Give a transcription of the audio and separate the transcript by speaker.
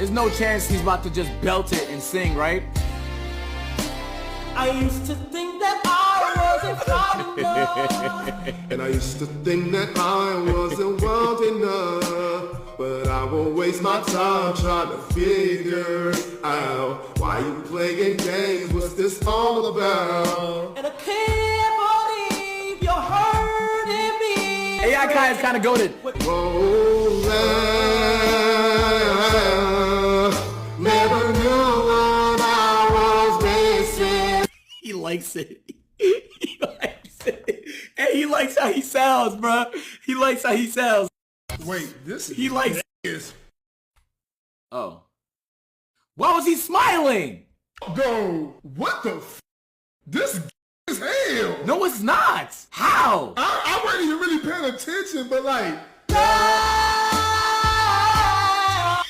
Speaker 1: There's no chance he's about to just belt it and sing, right?
Speaker 2: I used to think that I wasn't fine enough.
Speaker 3: And I used to think that I wasn't wild enough. But I won't waste my time trying to figure out why you playing games, what's this all about?
Speaker 2: And I can't believe you're hurting me.
Speaker 1: AI Kai is kind of goated.
Speaker 3: Never knew what I was missing.
Speaker 1: He likes it. He likes it. And he likes how he sounds, bro. He likes how he sounds.
Speaker 4: Wait, this
Speaker 1: He likes.
Speaker 4: is
Speaker 1: Oh. Why was he smiling?
Speaker 4: go. What the? This is hell.
Speaker 1: No, it's not. How?
Speaker 4: I wasn't even really paying attention, but like.